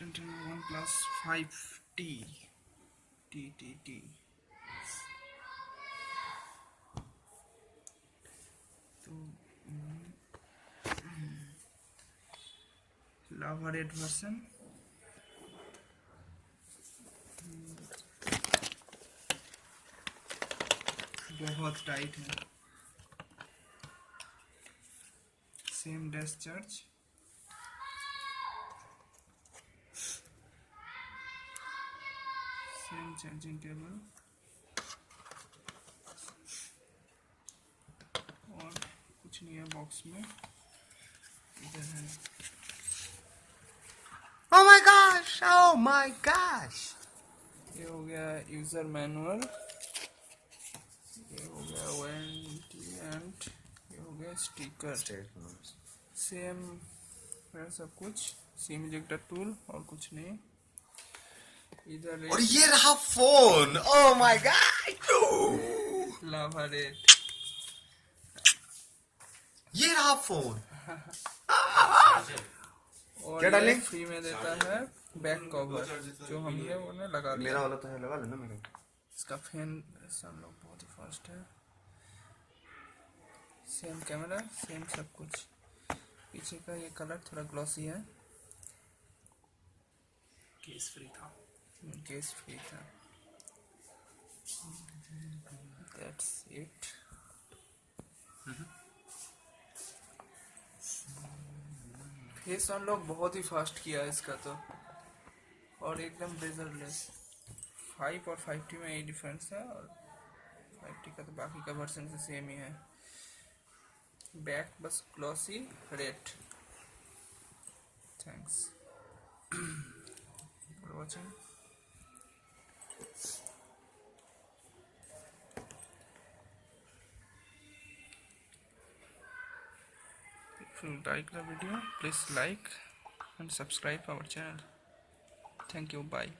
OnePlus 5T T तो लावा red version, बहुत tight है। Same desk charge, same charging table और कुछ नहीं है बॉक्स में। इधर है Oh my gosh! Oh my gosh! ये हो गया यूजर मैनुअल, ये हो गया वारंटी एंड ये हो गया स्टिकर। सेम है सब कुछ, सिम इजेक्टर टूल और कुछ नहीं। इधर और ये रहा phone. Oh my god! Lava red, ये रहा फोन। और क्या डालें? फ्री में देता है बैक कवर, जो हमने उन्हें लगा दिया। मेरा वाला तो है, लगा लेना मेरे। इसका फैन सब लोग बहुत ही फास्ट है। सेम कैमरा, सेम सब कुछ। पीछे का ये कलर थोड़ा ग्लॉसी है। केस फ्री था। That's it. फेस अनलॉक बहुत ही फास्ट किया है इसका तो, और एकदम बेजरलेस। 5 और 5T में यही डिफरेंस है, और 5T का तो बाकी का वर्जन से सेम ही है। बैक बस glossy red. Thanks for watching. If you like the video, please like and subscribe our channel. Thank you. Bye.